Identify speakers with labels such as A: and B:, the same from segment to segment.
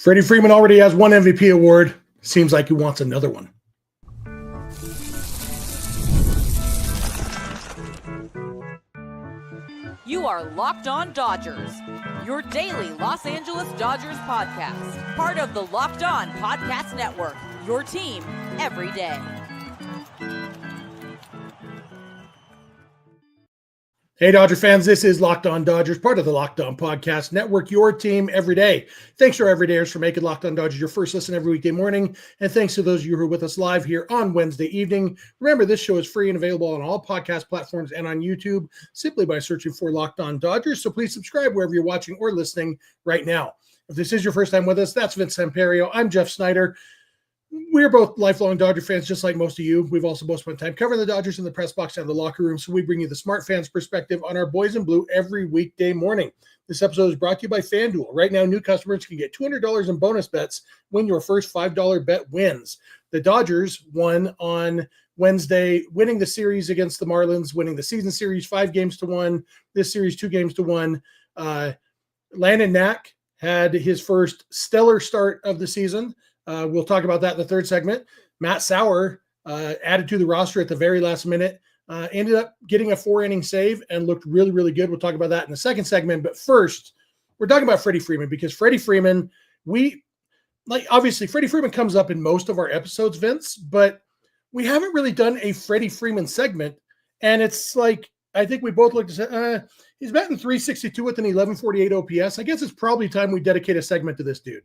A: Freddie Freeman already has one MVP award. Seems like he wants another one.
B: You are Locked On Dodgers, your daily Los Angeles Dodgers podcast. Part of the Locked On Podcast Network, your team every day.
A: Hey, Dodger fans, this is Locked On Dodgers, part of the Locked On Podcast Network, your team every day. Thanks to our everydayers for making Locked On Dodgers your first listen every weekday morning. And thanks to those of you who are with us live here on Wednesday evening. Remember, this show is free and available on all podcast platforms and on YouTube simply by searching for Locked On Dodgers. So please subscribe wherever you're watching or listening right now. If this is your first time with us, that's Vince Samperio. I'm Jeff Snider. We're both lifelong Dodger fans, just like most of you. We've also both spent time covering the Dodgers in the press box and the locker room, so we bring you the smart fans' perspective on our boys in blue every weekday morning. This episode is brought to you by FanDuel. Right now, new customers can get $200 in bonus bets when your first $5 bet wins. The Dodgers won on Wednesday, winning the series against the Marlins, winning the season series 5-1. This series 2-1. Landon Knack had his first stellar start of the season. We'll talk about that in the third segment. Matt Sauer added to the roster at the very last minute, ended up getting a 4-inning save and looked really, really good. We'll talk about that in the second segment. But first, we're talking about Freddie Freeman because Freddie Freeman, obviously Freddie Freeman comes up in most of our episodes, Vince, but we haven't really done a Freddie Freeman segment. And it's like, I think we both looked and said, he's batting .362 with an 1148 OPS. I guess it's probably time we dedicate a segment to this dude.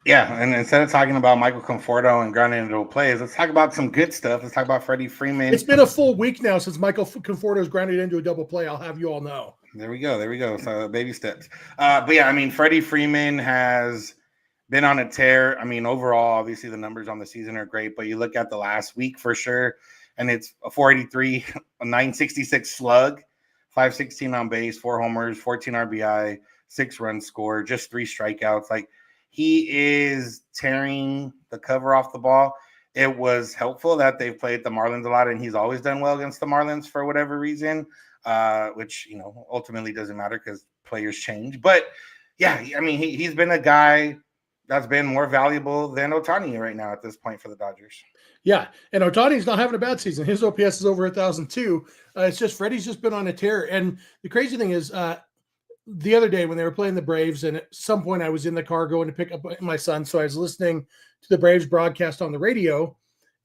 C: Yeah, and instead of talking about Michael Conforto and grounding into plays, let's talk about some good stuff. Let's talk about Freddie Freeman.
A: It's been a full week now since Michael Conforto has grounded into a double play. I'll have you all know.
C: There we go. So baby steps. But yeah, I mean, Freddie Freeman has been on a tear. I mean, overall, obviously the numbers on the season are great, but you look at the last week for sure, and it's a 483, a 966 slug, 516 on base, 4 homers, 14 RBI, 6 runs scored, just 3 strikeouts. Like, he is tearing the cover off the ball. It was helpful that they've played the Marlins a lot, and he's always done well against the Marlins for whatever reason, which, ultimately doesn't matter because players change. But, yeah, I mean, he's been a guy that's been more valuable than Ohtani right now at this point for the Dodgers.
A: Yeah, and Ohtani's not having a bad season. His OPS is over 1,000 too. It's just Freddie's just been on a tear. And the crazy thing is the other day when they were playing the Braves, and at some point I was in the car going to pick up my son, so I was listening to the Braves broadcast on the radio,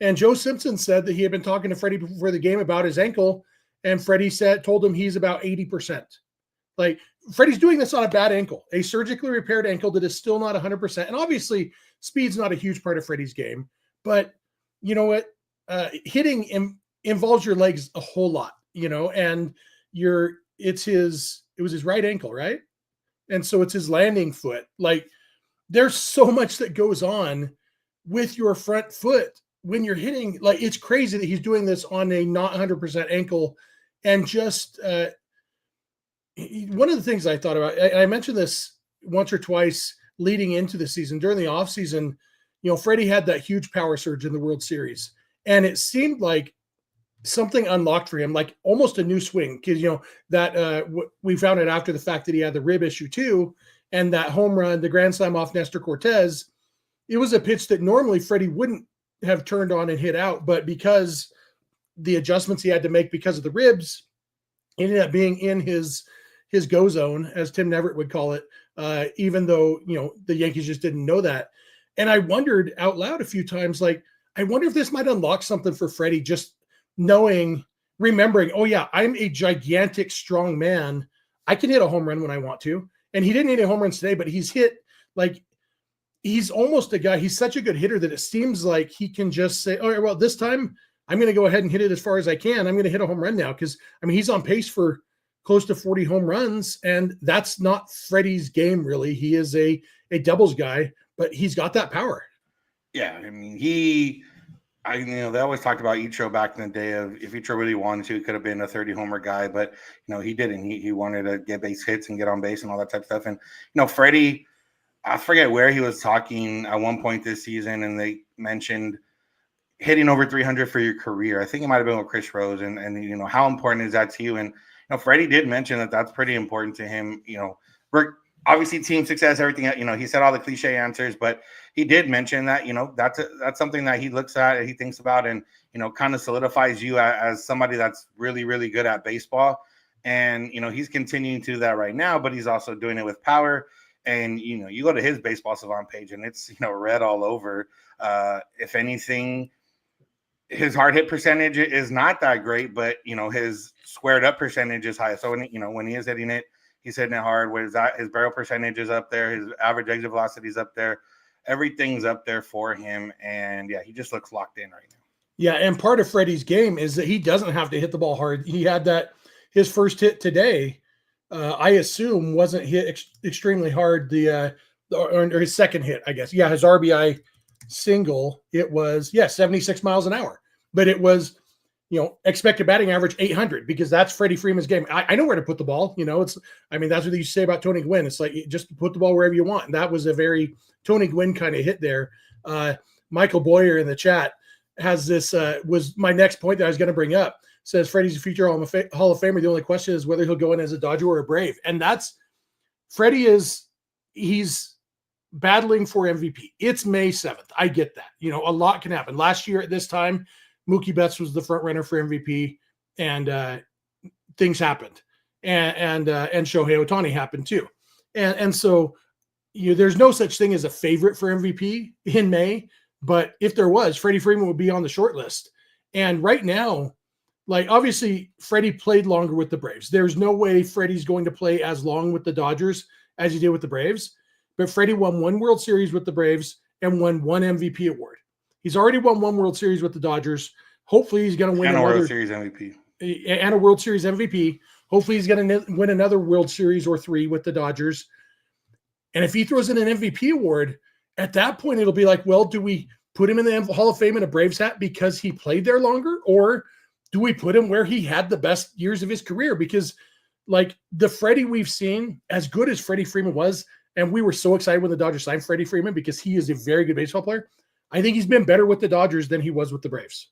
A: and Joe Simpson said that he had been talking to Freddie before the game about his ankle, and Freddie told him he's about 80%. Like, Freddie's doing this on a bad ankle, a surgically repaired ankle that is still not 100%. And obviously, speed's not a huge part of Freddie's game, but you know what? Hitting involves your legs a whole lot, and it was his right ankle, right? And so it's his landing foot. Like, there's so much that goes on with your front foot when you're hitting. Like, it's crazy that he's doing this on a not 100% ankle. And just one of the things I thought about, I mentioned this once or twice leading into the season. During the offseason, Freddie had that huge power surge in the World Series. And it seemed like something unlocked for him, like almost a new swing, because that we found it after the fact that he had the rib issue too, and that home run, the grand slam off Nestor Cortez, it was a pitch that normally Freddie wouldn't have turned on and hit out, but because the adjustments he had to make because of the ribs, ended up being in his go zone, as Tim Neverett would call it, even though the Yankees just didn't know that. And I wondered out loud a few times, like, I wonder if this might unlock something for Freddie, just remembering, oh yeah, I'm a gigantic, strong man. I can hit a home run when I want to. And he didn't hit a home run today, but he's almost a guy. He's such a good hitter that it seems like he can just say, all right, well, this time I'm going to go ahead and hit it as far as I can. I'm going to hit a home run now. Cause he's on pace for close to 40 home runs, and that's not Freddie's game really. He is a doubles guy, but he's got that power.
C: Yeah. I mean, they always talked about Ichiro back in the day of if Ichiro really wanted to, he could have been a 30 homer guy, but he didn't. He wanted to get base hits and get on base and all that type of stuff. And Freddie, I forget where he was talking at one point this season, and they mentioned hitting over 300 for your career. I think it might have been with Chris Rose, and how important is that to you? And Freddie did mention that that's pretty important to him. obviously team success, everything, he said all the cliche answers, but he did mention that, that's something that he looks at, he thinks about, and, kind of solidifies you as somebody that's really, really good at baseball. And, he's continuing to do that right now, but he's also doing it with power. And, you go to his Baseball Savant page and it's, red all over. If anything, his hard hit percentage is not that great, but, his squared up percentage is high. So when he is hitting it, he's hitting it hard. Whereas that his barrel percentage is up there, his average exit velocity is up there, everything's up there for him. And yeah, he just looks locked in right now.
A: Yeah, and part of Freddie's game is that he doesn't have to hit the ball hard. He had that his first hit today, I assume, wasn't hit extremely hard. Or his second hit, I guess. Yeah, his RBI single, it was 76 miles an hour, but it was expected batting average 800 because that's Freddie Freeman's game. I know where to put the ball. That's what they used to say about Tony Gwynn. It's like, just put the ball wherever you want. And that was a very Tony Gwynn kind of hit there. Michael Boyer in the chat has this, was my next point that I was going to bring up. Says Freddie's a future Hall of Famer. The only question is whether he'll go in as a Dodger or a Brave. And that's Freddie he's battling for MVP. It's May 7th. I get that. A lot can happen. Last year at this time, Mookie Betts was the front runner for MVP, and things happened, and Shohei Ohtani happened too, and so there's no such thing as a favorite for MVP in May, but if there was, Freddie Freeman would be on the short list. And right now, like, obviously Freddie played longer with the Braves. There's no way Freddie's going to play as long with the Dodgers as he did with the Braves, but Freddie won one World Series with the Braves and won one MVP award. He's already won one World Series with the Dodgers. Hopefully he's going to win
C: another World Series MVP.
A: And a World Series MVP. Hopefully he's going to win another World Series or 3 with the Dodgers. And if he throws in an MVP award, at that point it'll be like, well, do we put him in the Hall of Fame in a Braves hat because he played there longer? Or do we put him where he had the best years of his career? Because, like, the Freddie we've seen, as good as Freddie Freeman was, and we were so excited when the Dodgers signed Freddie Freeman because he is a very good baseball player, I think he's been better with the Dodgers than he was with the Braves.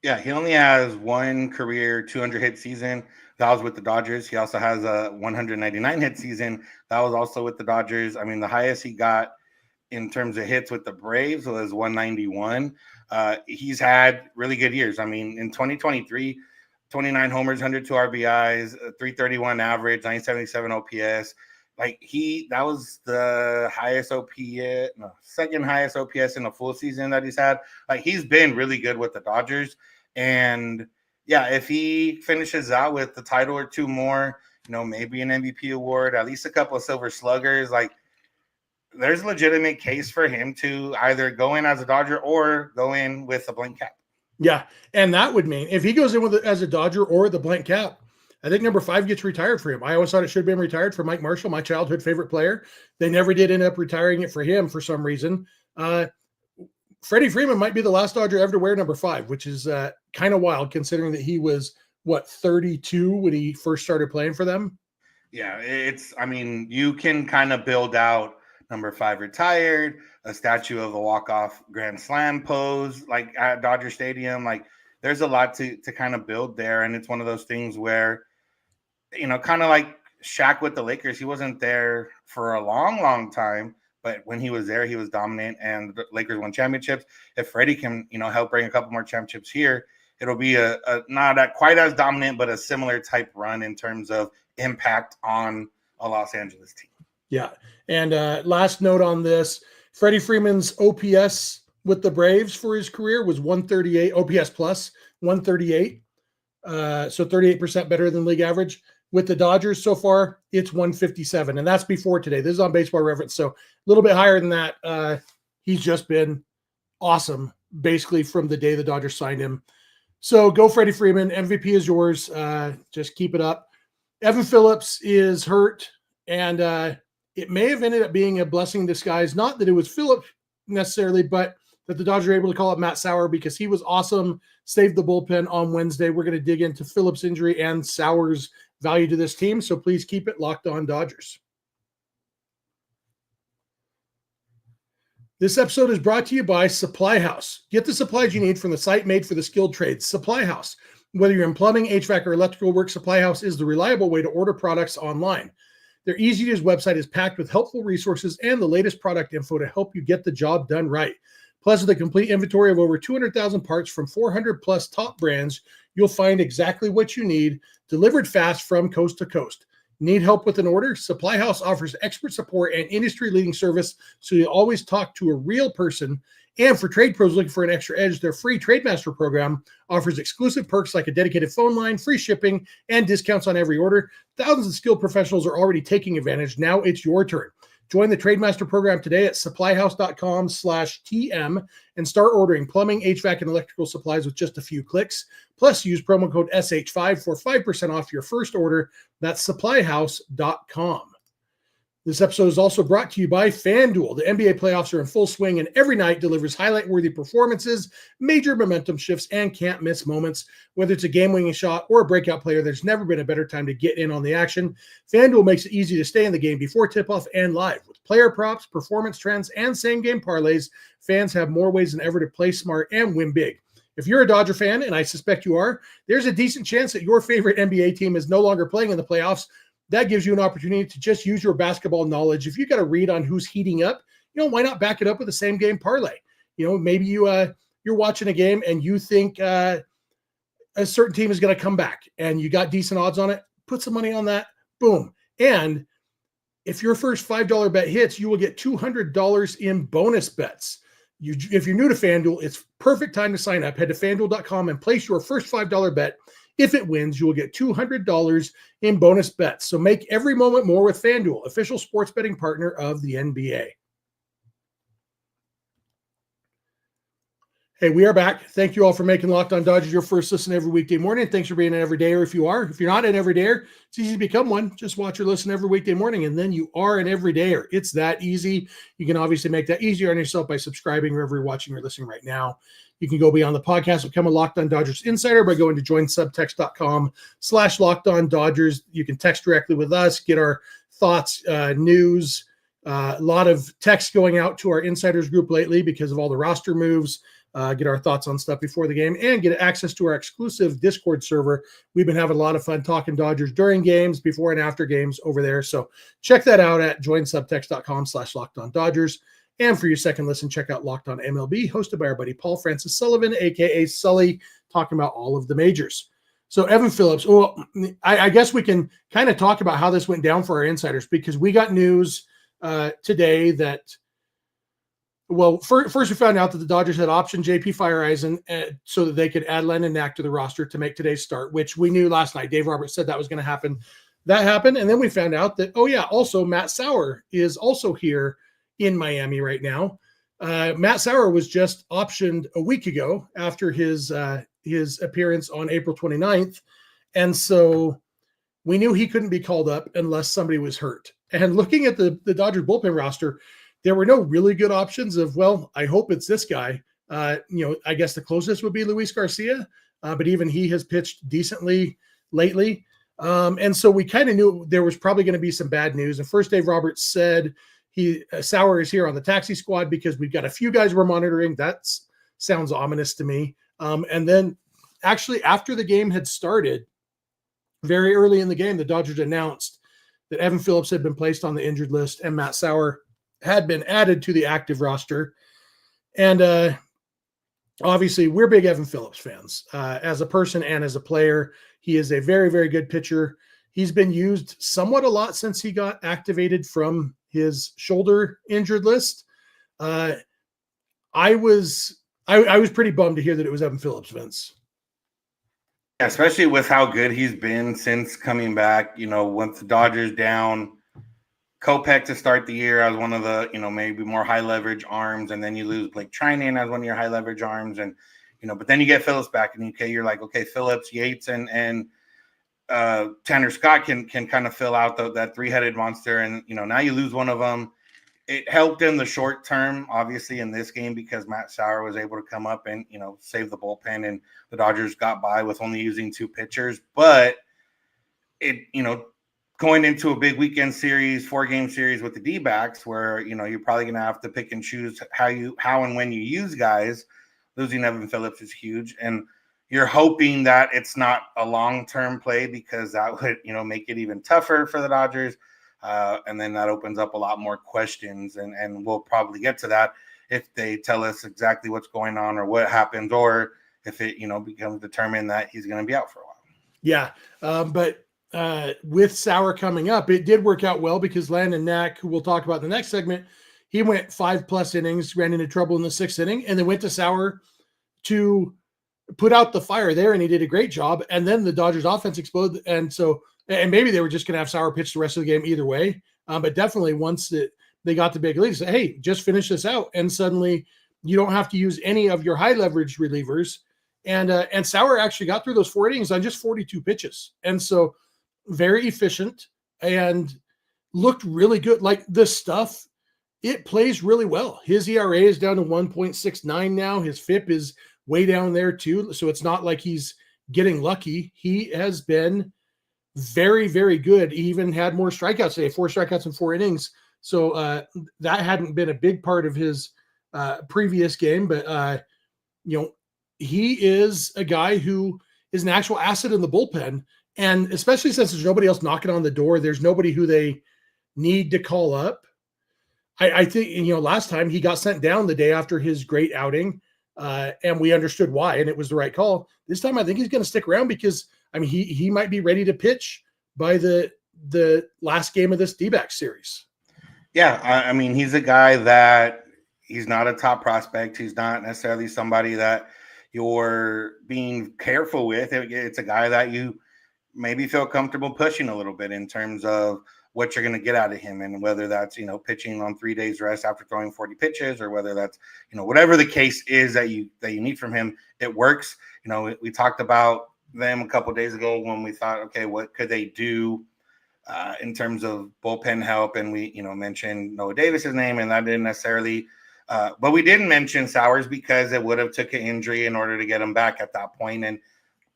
C: Yeah, he only has one career 200-hit season. That was with the Dodgers. He also has a 199-hit season. That was also with the Dodgers. I mean, the highest he got in terms of hits with the Braves was 191. He's had really good years. I mean, in 2023, 29 homers, 102 RBIs, 331 average, 977 OPS. Like, that was the highest OPS, second highest OPS in a full season that he's had. Like, he's been really good with the Dodgers. And yeah, if he finishes out with the title or 2 more, maybe an MVP award, at least a couple of Silver Sluggers, like, there's a legitimate case for him to either go in as a Dodger or go in with a blank cap.
A: Yeah, and that would mean if he goes in as a Dodger or the blank cap, I think number 5 gets retired for him. I always thought it should have been retired for Mike Marshall, my childhood favorite player. They never did end up retiring it for him for some reason. Freddie Freeman might be the last Dodger ever to wear number 5, which is kind of wild considering that he was, 32 when he first started playing for them?
C: Yeah, you can kind of build out number 5 retired, a statue of the walk-off grand slam pose, like at Dodger Stadium. Like, there's a lot to kind of build there. And it's one of those things where, kind of like Shaq with the Lakers, he wasn't there for a long, long time, but when he was there, he was dominant and the Lakers won championships. If Freddie can, help bring a couple more championships here, it'll be a not quite as dominant, but a similar type run in terms of impact on a Los Angeles team.
A: Yeah. And last note on this, Freddie Freeman's OPS with the Braves for his career was 138, OPS plus 138. So 38% better than league average. With the Dodgers so far, it's 157. And that's before today. This is on Baseball Reference. So a little bit higher than that. He's just been awesome, basically, from the day the Dodgers signed him. So go Freddie Freeman. MVP is yours. Just keep it up. Evan Phillips is hurt, and it may have ended up being a blessing in disguise. Not that it was Phillips necessarily, but that the Dodgers were able to call up Matt Sauer because he was awesome, saved the bullpen on Wednesday. We're going to dig into Phillips' injury and Sauer's value to this team, so please keep it locked on Dodgers. This episode is brought to you by Supply House. Get the supplies you need from the site made for the skilled trades, Supply House. Whether you're in plumbing, HVAC, or electrical work, Supply House is the reliable way to order products online. Their easy-to-use website is packed with helpful resources and the latest product info to help you get the job done right. Plus, with a complete inventory of over 200,000 parts from 400-plus top brands, you'll find exactly what you need, delivered fast from coast to coast. Need help with an order? Supply House offers expert support and industry-leading service, so you always talk to a real person. And for trade pros looking for an extra edge, their free TradeMaster program offers exclusive perks like a dedicated phone line, free shipping, and discounts on every order. Thousands of skilled professionals are already taking advantage. Now it's your turn. Join the TradeMaster program today at supplyhouse.com/TM and start ordering plumbing, HVAC, and electrical supplies with just a few clicks. Plus, use promo code SH5 for 5% off your first order. That's supplyhouse.com. This episode is also brought to you by FanDuel. The NBA playoffs are in full swing, and every night delivers highlight-worthy performances, major momentum shifts, and can't-miss moments. Whether it's a game-winning shot or a breakout player, there's never been a better time to get in on the action. FanDuel makes it easy to stay in the game before tip-off and live. With player props, performance trends, and same-game parlays, fans have more ways than ever to play smart and win big. If you're a Dodger fan, and I suspect you are, there's a decent chance that your favorite NBA team is no longer playing in the playoffs. That gives you an opportunity to just use your basketball knowledge. If you got a read on who's heating up, why not back it up with a same game parlay? Maybe you're watching a game and you think a certain team is going to come back and you got decent odds on it. Put some money on that. Boom. And if your first $5 bet hits, you will get $200 in bonus bets. If you're new to FanDuel, it's perfect time to sign up. Head to FanDuel.com and place your first $5 bet. If it wins, you will get $200 in bonus bets. So make every moment more with FanDuel, official sports betting partner of the NBA. Hey, we are back. Thank you all for making Locked On Dodgers your first listen every weekday morning. Thanks for being an everydayer if you are. If you're not an everydayer, it's easy to become one. Just watch or listen every weekday morning, and then you are an everydayer. It's that easy. You can obviously make that easier on yourself by subscribing wherever you're watching or listening right now. You can go beyond the podcast, become a Locked On Dodgers insider by going to joinsubtext.com/Locked On Dodgers. You can text directly with us, get our thoughts, news, a lot of text going out to our insiders group lately because of all the roster moves. Get our thoughts on stuff before the game and get access to our exclusive Discord server. We've been having a lot of fun talking Dodgers during games, before and after games over there. So check that out at joinsubtext.com/Locked On Dodgers. And for your second listen, check out Locked On MLB, hosted by our buddy Paul Francis Sullivan, a.k.a. Sully, talking about all of the majors. So Evan Phillips, well, I guess we can kind of talk about how this went down for our insiders, because we got news today that, well, first we found out that the Dodgers had optioned JP Fireeisen so that they could add Landon Knack to the roster to make today's start, which we knew last night. Dave Roberts said that was going to happen. That happened. And then we found out that, also Matt Sauer is also here in Miami right now. Matt Sauer was just optioned a week ago after his appearance on April 29th. And so we knew he couldn't be called up unless somebody was hurt. And looking at the Dodgers bullpen roster, there were no really good options of, well, I hope it's this guy. I guess the closest would be Luis Garcia, but even he has pitched decently lately. And so we kind of knew there was probably going to be some bad news. And first, Dave Roberts said Sauer is here on the taxi squad because we've got a few guys we're monitoring. That sounds ominous to me. And then actually after the game had started, very early in the game, the Dodgers announced that Evan Phillips had been placed on the injured list and Matt Sauer had been added to the active roster. And obviously we're big Evan Phillips fans as a person and as a player. He is a very, very good pitcher. He's been used somewhat a lot since he got activated from his shoulder injured list. I was pretty bummed to hear that it was Evan Phillips, Vince.
C: Yeah, especially with how good he's been since coming back. Once the Dodgers down Kopech to start the year as one of the, maybe more high leverage arms, and then you lose Blake Trinan as one of your high leverage arms, and but then you get Phillips back, and you're like, okay, Phillips, Yates, and Tanner Scott can kind of fill out that three-headed monster, and now you lose one of them. It helped in the short term, obviously, in this game because Matt Sauer was able to come up and save the bullpen, and the Dodgers got by with only using two pitchers. But it going into a big weekend series, 4-game series with the D-backs, where you're probably going to have to pick and choose how and when you use guys. Losing Evan Phillips is huge, and you're hoping that it's not a long-term play because that would make it even tougher for the Dodgers. And then that opens up a lot more questions, and we'll probably get to that if they tell us exactly what's going on or what happened, or if it, becomes determined that he's going to be out for a while.
A: Yeah. But with Sauer coming up, it did work out well because Landon Knack, who we'll talk about in the next segment, he went 5+ innings, ran into trouble in the 6th inning, and then went to Sauer to put out the fire there, and he did a great job. And then the Dodgers offense exploded. And maybe they were just going to have Sauer pitch the rest of the game either way. But definitely once they got the big lead, say, hey, just finish this out. And suddenly you don't have to use any of your high leverage relievers. And Sauer actually got through those 4 innings on just 42 pitches. And so very efficient and looked really good. Like this stuff, it plays really well. His ERA is down to 1.69 now. His FIP is way down there too. So it's not like he's getting lucky. He has been very, very good. He even had more strikeouts today, 4 strikeouts in 4 innings. So that hadn't been a big part of his previous game, but he is a guy who is an actual asset in the bullpen. And especially since there's nobody else knocking on the door, there's nobody who they need to call up. I think, last time he got sent down the day after his great outing, and we understood why, and it was the right call. This time, I think he's going to stick around because, he might be ready to pitch by the last game of this D-backs series.
C: Yeah, he's a guy that he's not a top prospect. He's not necessarily somebody that you're being careful with. It's a guy that you maybe feel comfortable pushing a little bit in terms of what you're going to get out of him, and whether that's, pitching on 3 days rest after throwing 40 pitches, or whether that's, whatever the case is that you need from him, it works. We talked about them a couple of days ago when we thought, okay, what could they do in terms of bullpen help? And we, mentioned Noah Davis's name, and that didn't necessarily, but we didn't mention Sauers because it would have took an injury in order to get him back at that point. And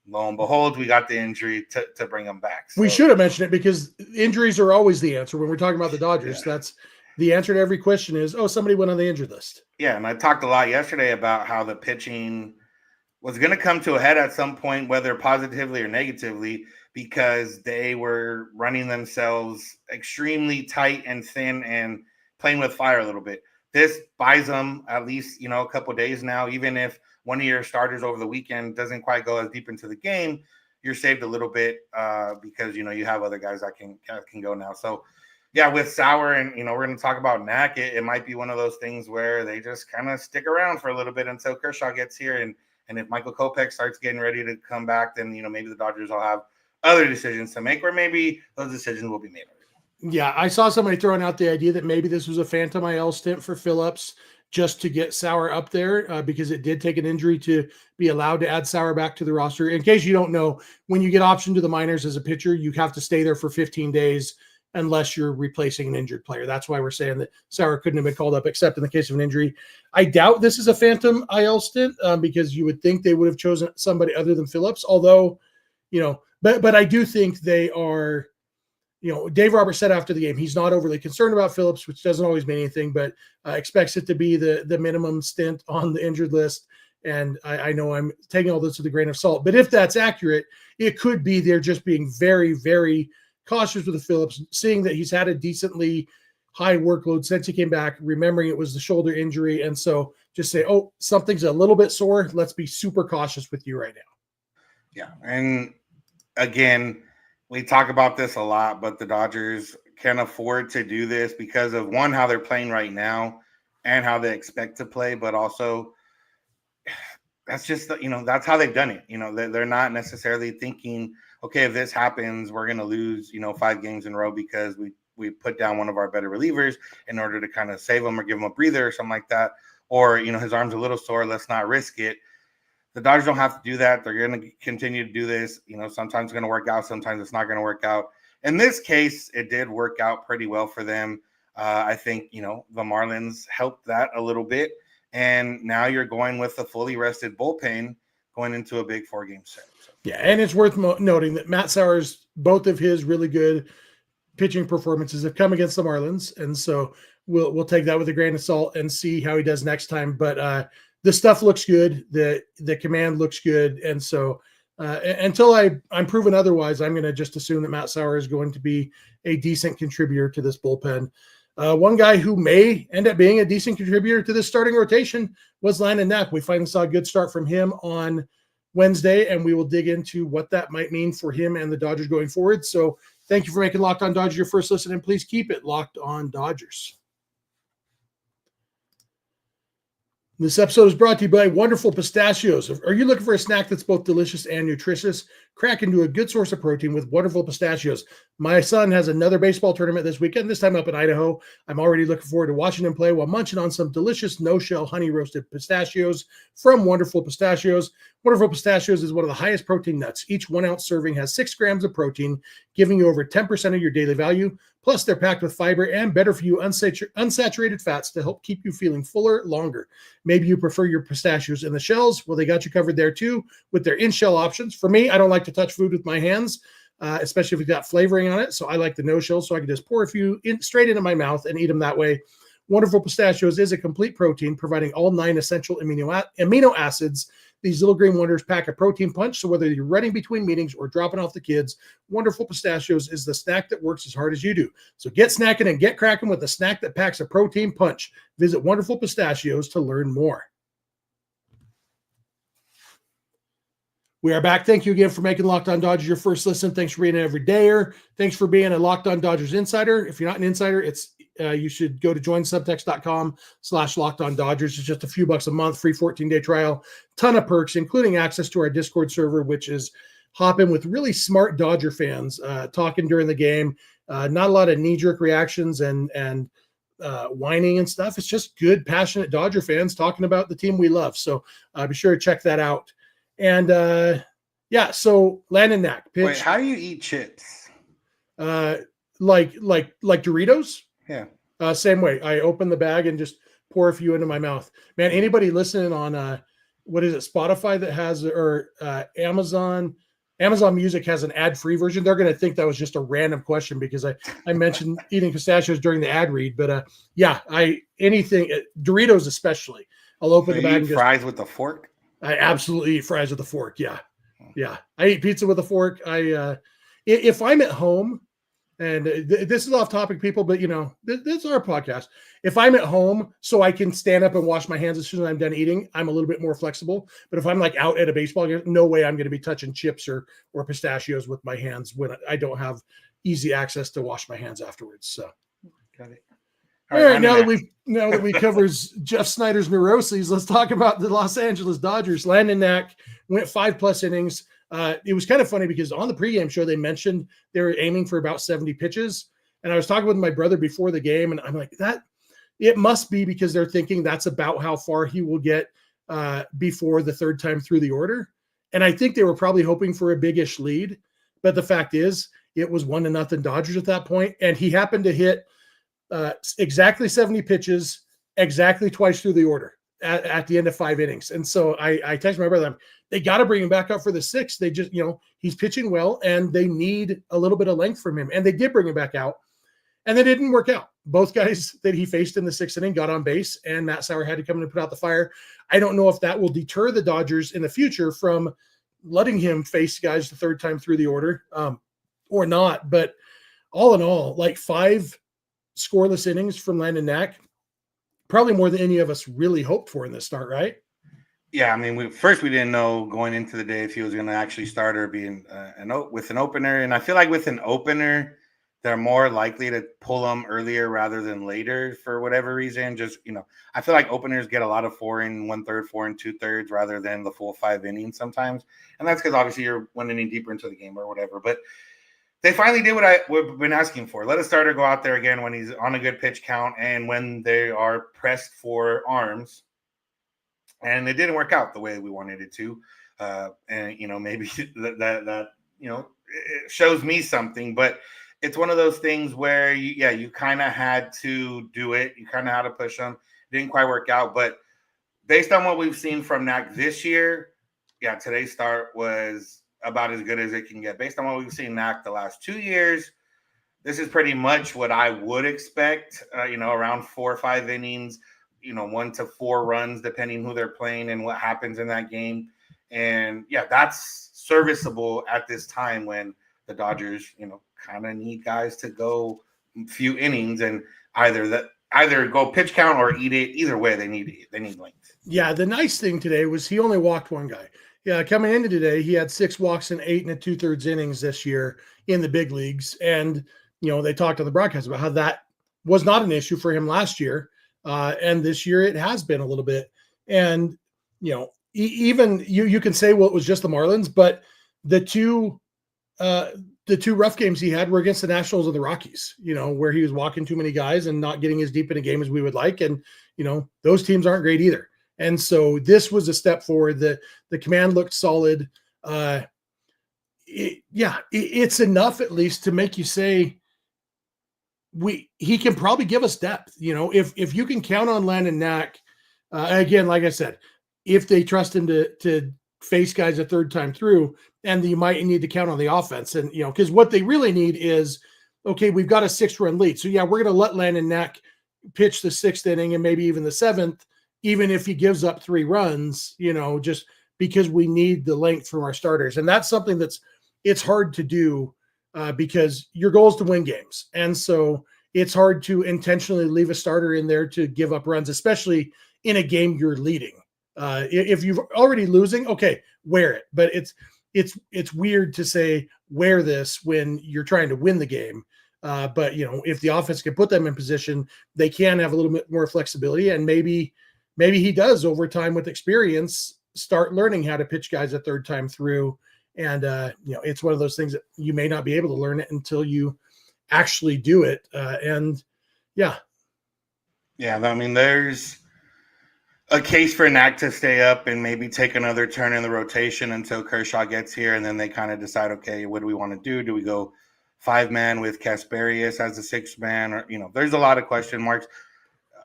C: lo and behold, we got the injury to bring him back. So,
A: we should have mentioned it because injuries are always the answer when we're talking about the Dodgers. Yeah. That's the answer to every question is, somebody went on the injured list.
C: Yeah, and I talked a lot yesterday about how the pitching was going to come to a head at some point, whether positively or negatively, because they were running themselves extremely tight and thin and playing with fire a little bit. This buys them at least, a couple of days now. Even if one of your starters over the weekend doesn't quite go as deep into the game, you're saved a little bit because, you have other guys that can go now. So, yeah, with Sauer and, we're going to talk about Knack, it might be one of those things where they just kind of stick around for a little bit until Kershaw gets here. And if Michael Kopech starts getting ready to come back, then, maybe the Dodgers will have other decisions to make, or maybe those decisions will be made.
A: Yeah, I saw somebody throwing out the idea that maybe this was a phantom IL stint for Phillips just to get Sauer up there because it did take an injury to be allowed to add Sauer back to the roster. In case you don't know, when you get optioned to the minors as a pitcher, you have to stay there for 15 days unless you're replacing an injured player. That's why we're saying that Sauer couldn't have been called up except in the case of an injury. I doubt this is a phantom IL stint because you would think they would have chosen somebody other than Phillips, although, but I do think they are, Dave Roberts said after the game, he's not overly concerned about Phillips, which doesn't always mean anything, but expects it to be the minimum stint on the injured list. And I know I'm taking all this with a grain of salt, but if that's accurate, it could be they're just being very, very cautious with the Phillips, seeing that he's had a decently high workload since he came back, remembering it was the shoulder injury. And so just say, something's a little bit sore. Let's be super cautious with you right now.
C: Yeah. And again, we talk about this a lot, but the Dodgers can afford to do this because of, one, how they're playing right now and how they expect to play, but also that's just, that's how they've done it. They're not necessarily thinking, okay, if this happens, we're going to lose, 5 games in a row because we put down one of our better relievers in order to kind of save him or give him a breather or something like that. Or, his arm's a little sore, let's not risk it. The Dodgers don't have to do that. They're going to continue to do this. Sometimes it's going to work out. Sometimes it's not going to work out. In this case, it did work out pretty well for them. I think, the Marlins helped that a little bit. And now you're going with a fully rested bullpen going into a big 4-game set. So.
A: Yeah, and it's worth noting that Matt Sauer's, both of his really good pitching performances have come against the Marlins. And so we'll take that with a grain of salt and see how he does next time. But the stuff looks good. The command looks good. And so Until I'm proven otherwise, I'm going to just assume that Matt Sauer is going to be a decent contributor to this bullpen. One guy who may end up being a decent contributor to this starting rotation was Landon Knack. We finally saw a good start from him on Wednesday, and we will dig into what that might mean for him and the Dodgers going forward. So thank you for making Locked On Dodgers your first listen, and please keep it Locked On Dodgers. This episode is brought to you by Wonderful Pistachios. Are you looking for a snack that's both delicious and nutritious? Crack into a good source of protein with Wonderful Pistachios. My son has another baseball tournament this weekend, this time up in Idaho. I'm already looking forward to watching him play while munching on some delicious no-shell honey-roasted pistachios from Wonderful Pistachios. Wonderful Pistachios is one of the highest protein nuts. Each 1 ounce serving has 6 grams of protein, giving you over 10% of your daily value. Plus, they're packed with fiber and better-for-you unsaturated fats to help keep you feeling fuller longer. Maybe you prefer your pistachios in the shells. Well, they got you covered there too with their in-shell options. For me, I don't like to touch food with my hands, especially if it's got flavoring on it. So I like the no-shell, so I can just pour a few straight into my mouth and eat them that way. Wonderful Pistachios is a complete protein, providing all 9 essential amino acids. These little green wonders pack a protein punch, so whether you're running between meetings or dropping off the kids, Wonderful Pistachios is the snack that works as hard as you do. So get snacking and get cracking with a snack that packs a protein punch. Visit Wonderful Pistachios to learn more. We are back. Thank you again for making Locked On Dodgers your first listen. Thanks for being an everydayer. Thanks for being a Locked On Dodgers insider. If you're not an insider, you should go to joinsubtext.com/LockedOnDodgers. It's just a few bucks a month, free 14-day trial, ton of perks, including access to our Discord server, which is hopping with really smart Dodger fans talking during the game. Not a lot of knee-jerk reactions and whining and stuff. It's just good, passionate Dodger fans talking about the team we love. So be sure to check that out. And so Landon Knack pitched.
C: Wait, how do you eat chips?
A: Like Doritos?
C: Yeah.
A: Same way. I open the bag and just pour a few into my mouth. Man, anybody listening on what is it, Spotify that has, or Amazon Music has an ad-free version, they're going to think that was just a random question because I mentioned eating pistachios during the ad read. But anything Doritos especially. I'll open the bag and
C: fries with a fork.
A: I absolutely eat fries with a fork. Yeah. I eat pizza with a fork. If I'm at home, and this is off topic, people, but this is our podcast. If I'm at home, so I can stand up and wash my hands as soon as I'm done eating, I'm a little bit more flexible. But if I'm like out at a baseball game, no way I'm going to be touching chips or pistachios with my hands when I don't have easy access to wash my hands afterwards. So,
C: got it.
A: All right, now that we covered Jeff Snider's neuroses, let's talk about the Los Angeles Dodgers. Landon Knack went 5+ innings. It was kind of funny because on the pregame show, they mentioned they were aiming for about 70 pitches. And I was talking with my brother before the game, and I'm like, it must be because they're thinking that's about how far he will get before the third time through the order. And I think they were probably hoping for a big-ish lead. But the fact is, it was 1-0 Dodgers at that point. And he happened to hit exactly 70 pitches, exactly twice through the order at the end of 5 innings. And so I texted my brother, they got to bring him back up for the 6th. They just, he's pitching well and they need a little bit of length from him. And they did bring him back out and they didn't work out. Both guys that he faced in the 6th inning got on base and Matt Sauer had to come in and put out the fire. I don't know if that will deter the Dodgers in the future from letting him face guys the third time through the order or not. But all in all, like 5 scoreless innings from Landon Knack, probably more than any of us really hoped for in this start, right?
C: Yeah, I mean, we didn't know going into the day if he was going to actually start or be with an opener. And I feel like with an opener, they're more likely to pull him earlier rather than later for whatever reason. Just, I feel like openers get a lot of 4 1/3, 4 2/3 rather than the full 5 innings sometimes. And that's because obviously you're 1 inning deeper into the game or whatever. But they finally did what we've been asking for. Let a starter go out there again when he's on a good pitch count and when they are pressed for arms. And it didn't work out the way we wanted it to. And, maybe that it shows me something. But it's one of those things where, you kind of had to do it. You kind of had to push him. It didn't quite work out. But based on what we've seen from Knack this year, today's start was about as good as it can get. Based on what we've seen Knack the last 2 years, this is pretty much what I would expect, around 4 or 5 innings, 1 to 4 runs, depending who they're playing and what happens in that game. And that's serviceable at this time when the Dodgers, kind of need guys to go a few innings and either go pitch count or eat it. Either way, they need length.
A: Yeah, the nice thing today was he only walked one guy. Yeah, coming into today, he had 6 walks in 8 2/3 innings this year in the big leagues. And, they talked on the broadcast about how that was not an issue for him last year. And this year it has been a little bit. And, even you can say, well, it was just the Marlins, but the two rough games he had were against the Nationals and the Rockies, where he was walking too many guys and not getting as deep in a game as we would like. And, those teams aren't great either. And so this was a step forward. The command looked solid. It's enough at least to make you say he can probably give us depth. If you can count on Landon Knack, again, like I said, if they trust him to face guys a third time through, and you might need to count on the offense. And, because what they really need is, okay, we've got a 6-run lead. So, yeah, we're going to let Landon Knack pitch the 6th inning and maybe even the 7th, even if he gives up 3 runs, just because we need the length from our starters. And that's something it's hard to do because your goal is to win games. And so it's hard to intentionally leave a starter in there to give up runs, especially in a game you're leading. If you're already losing, okay, wear it. But it's weird to say wear this when you're trying to win the game. But if the offense can put them in position, they can have a little bit more flexibility, and maybe he does over time with experience start learning how to pitch guys a third time through. And it's one of those things that you may not be able to learn it until you actually do it.
C: I mean, there's a case for Knack to stay up and maybe take another turn in the rotation until Kershaw gets here, and then they kind of decide, okay, what do we want to do? Do we go 5-man with Casparius as the 6th man? Or there's a lot of question marks.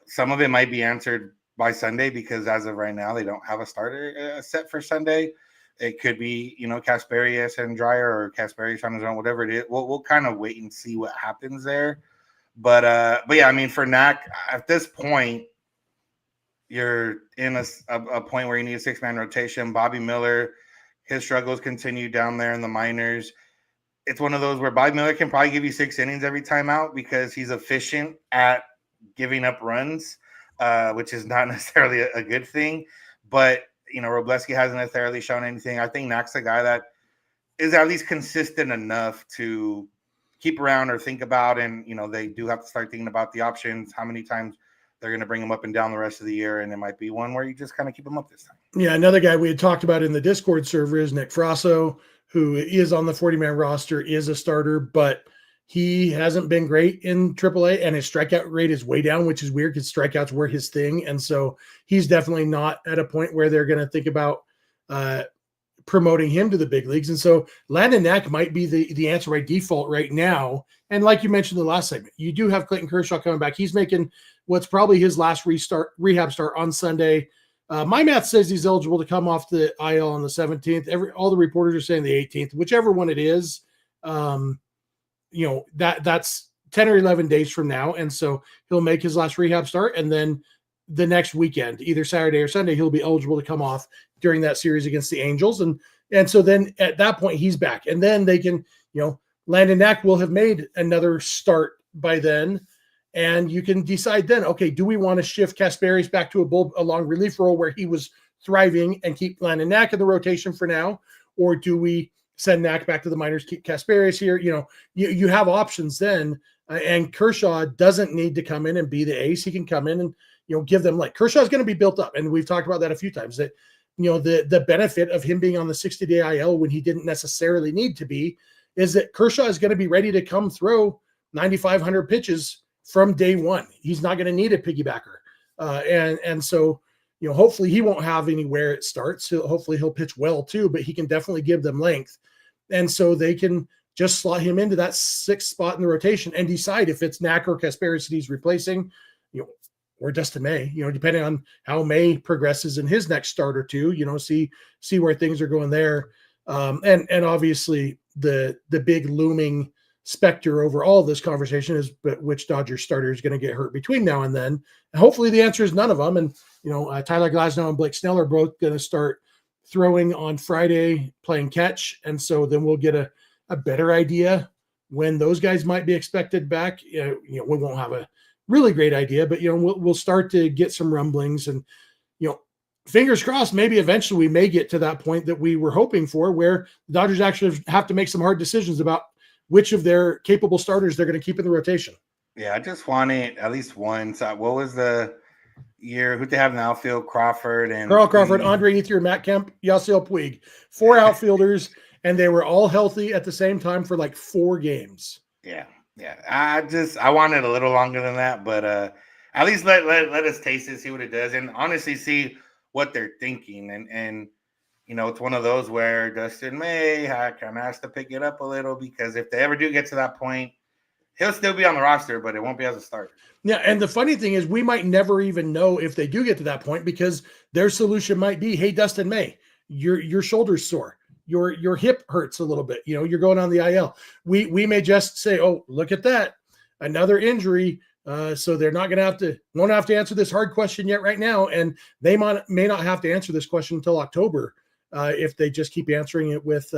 C: Some of it might be answered by Sunday because as of right now, they don't have a starter set for Sunday. It could be Casparius and Dreyer or Casparius on his own, whatever it is. We'll kind of wait and see what happens there. But yeah, I mean, for Knack at this point, you're in a point where you need a 6-man rotation. Bobby Miller, his struggles continue down there in the minors. It's one of those where Bobby Miller can probably give you 6 innings every time out because he's efficient at giving up runs, which is not necessarily a good thing. But, Robleski hasn't necessarily shown anything. I think Knack's a guy that is at least consistent enough to keep around or think about. And, they do have to start thinking about the options, how many times they're going to bring him up and down the rest of the year, and it might be one where you just kind of keep him up this time.
A: Yeah, another guy we had talked about in the Discord server is Nick Frasso, who is on the 40-man roster, is a starter, but he hasn't been great in AAA, and his strikeout rate is way down, which is weird because strikeouts were his thing, and so he's definitely not at a point where they're going to think about promoting him to the big leagues. And so Landon Knack might be the answer by default right now. And like you mentioned in the last segment, you do have Clayton Kershaw coming back. He's making what's probably his last rehab start on Sunday. My math says he's eligible to come off the IL on the 17th. All the reporters are saying the 18th, whichever one it is. That's 10 or 11 days from now. And so he'll make his last rehab start. And then the next weekend, either Saturday or Sunday, he'll be eligible to come off during that series against the Angels. And so then at that point he's back, and then they can, Landon Knack will have made another start by then. And you can decide then, okay, do we want to shift Casparius back to a long relief role where he was thriving and keep Landon Knack in the rotation for now? Or do we send Knack back to the minors, keep Casparius here? You have options then. And Kershaw doesn't need to come in and be the ace. He can come in and, give them Kershaw's going to be built up. And we've talked about that a few times, that, the benefit of him being on the 60-day IL when he didn't necessarily need to be is that Kershaw is going to be ready to come throw 9,500 pitches from day one. He's not going to need a piggybacker. And so, hopefully he won't have anywhere it starts. Hopefully he'll pitch well too, but he can definitely give them length. And so they can just slot him into that 6th spot in the rotation and decide if it's Knack or Casparius that he's replacing, or Dustin May, depending on how May progresses in his next start or two, see where things are going there. And obviously the big looming specter over all of this conversation is, but which Dodgers starter is going to get hurt between now and then? And hopefully the answer is none of them. And, Tyler Glasnow and Blake Snell are both going to start throwing on Friday, playing catch. And so then we'll get a better idea when those guys might be expected back. We won't have a really great idea, but, we'll start to get some rumblings, and, fingers crossed, maybe eventually we may get to that point that we were hoping for, where the Dodgers actually have to make some hard decisions about which of their capable starters they're going to keep in the rotation.
C: Yeah, I just wanted at least one. So what was the year? Who they have in the outfield? Carl Crawford, Andre Ethier, Matt Kemp, Yasiel Puig. 4 outfielders, and they were all healthy at the same time for like 4 games. Yeah. I wanted a little longer than that, but at least let us taste it, see what it does, and honestly see what they're thinking. And it's one of those where Dustin May kind of has to pick it up a little, because if they ever do get to that point, he'll still be on the roster, but it won't be as a starter.
A: Yeah, and the funny thing is, we might never even know if they do get to that point, because their solution might be, hey, Dustin May, your shoulder's sore, your hip hurts a little bit, you're going on the IL. We may just say, oh, look at that, another injury. So they're not going to won't have to answer this hard question yet right now, and they may not have to answer this question until October if they just keep answering it with,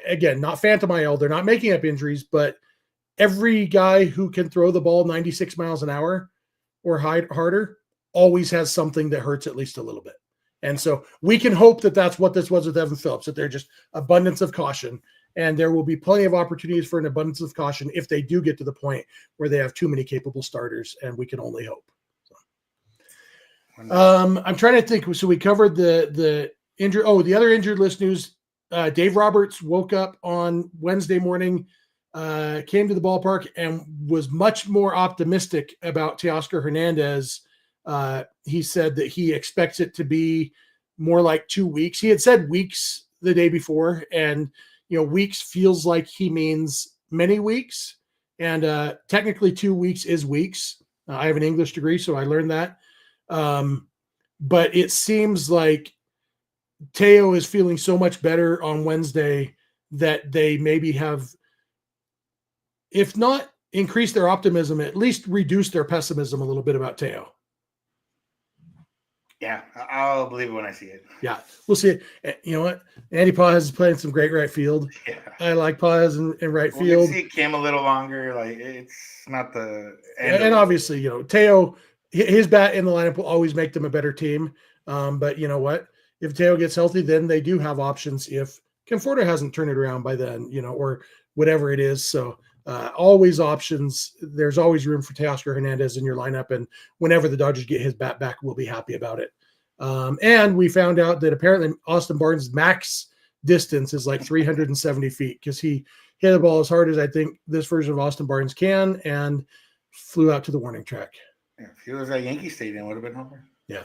A: again, not phantom IL. They're not making up injuries, but every guy who can throw the ball 96 miles an hour or harder always has something that hurts at least a little bit. And so we can hope that that's what this was with Evan Phillips, that they're just abundance of caution. And there will be plenty of opportunities for an abundance of caution if they do get to the point where they have too many capable starters, and we can only hope. So, I'm trying to think. So we covered the injured. Oh, the other injured list news. Dave Roberts woke up on Wednesday morning, came to the ballpark, and was much more optimistic about Teoscar Hernández. He said that he expects it to be more like 2 weeks. He had said weeks the day before, and weeks feels like he means many weeks, and technically 2 weeks is weeks. I have an English degree, so I learned that. But it seems like Teo is feeling so much better on Wednesday that they maybe have, if not increased their optimism, at least reduced their pessimism a little bit about Teo.
C: Yeah, I'll believe it when I see it.
A: Yeah, we'll see it. You know what? Andy Paz is playing some great right field.
C: Yeah.
A: I like Paz in right field.
C: We'll see Kim a little longer. Like, it's not the end.
A: And obviously, Teo, his bat in the lineup will always make them a better team. But you know what? If Teo gets healthy, then they do have options if Conforto hasn't turned it around by then, or whatever it is. So always options. There's always room for Teoscar Hernández in your lineup. And whenever the Dodgers get his bat back, we'll be happy about it. And we found out that apparently Austin Barnes' max distance is like 370 feet, because he hit the ball as hard as I think this version of Austin Barnes can, and flew out to the warning track.
C: Yeah, if he was at Yankee Stadium, would have been over.
A: Yeah.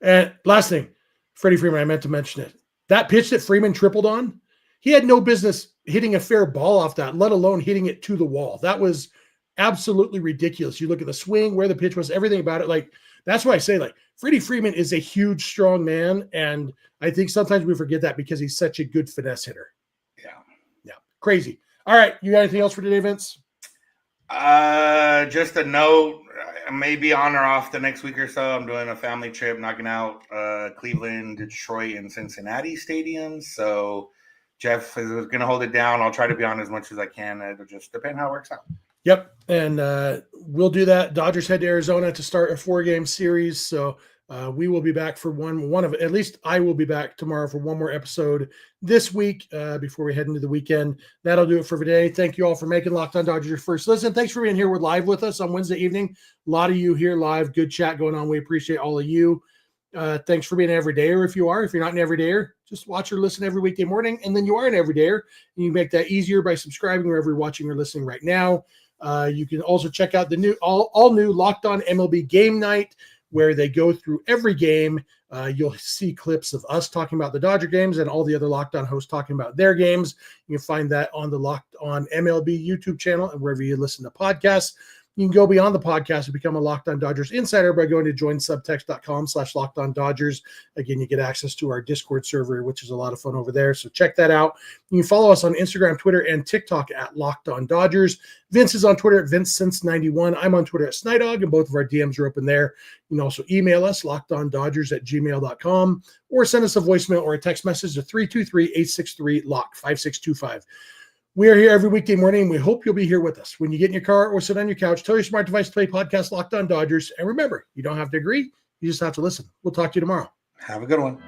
A: And last thing, Freddie Freeman, I meant to mention it. That pitch that Freeman tripled on, he had no business hitting a fair ball off that, let alone hitting it to the wall. That was absolutely ridiculous. You look at the swing, where the pitch was, everything about it. Like, that's why I say, like, Freddie Freeman is a huge, strong man, and I think sometimes we forget that because he's such a good finesse hitter. Yeah. Crazy. All right, you got anything else for today, Vince?
C: Just a note, I may be on or off the next week or so. I'm doing a family trip, knocking out Cleveland, Detroit, and Cincinnati stadiums. So Jeff is going to hold it down. I'll try to be on as much as I can. It'll just depend how it works out.
A: Yep, and we'll do that. Dodgers head to Arizona to start a 4-game series, so we will be back for one of at least I will be back tomorrow for one more episode this week before we head into the weekend. That'll do it for today. Thank you all for making Locked On Dodgers your first listen. Thanks for being here live with us on Wednesday evening. A lot of you here live. Good chat going on. We appreciate all of you. Thanks for being an everydayer. If you're not an everydayer, just watch or listen every weekday morning, and then you are an everydayer. And you make that easier by subscribing wherever you're watching or listening right now. You can also check out the new all new Locked On MLB Game Night, where they go through every game. You'll see clips of us talking about the Dodger games and all the other Locked On hosts talking about their games. You can find that on the Locked On MLB YouTube channel and wherever you listen to podcasts. You can go beyond the podcast and become a Locked On Dodgers insider by going to joinsubtext.com/LockedOnDodgers. Again, you get access to our Discord server, which is a lot of fun over there. So check that out. You can follow us on Instagram, Twitter, and TikTok at Locked On Dodgers. Vince is on Twitter at VinceSince91. I'm on Twitter at Snydog, and both of our DMs are open there. You can also email us, lockedondodgers@gmail.com, or send us a voicemail or a text message to 323-863-LOCK, 5625. We are here every weekday morning, and we hope you'll be here with us. When you get in your car or sit on your couch, tell your smart device to play podcast Locked On Dodgers. And remember, you don't have to agree. You just have to listen. We'll talk to you tomorrow.
C: Have a good one.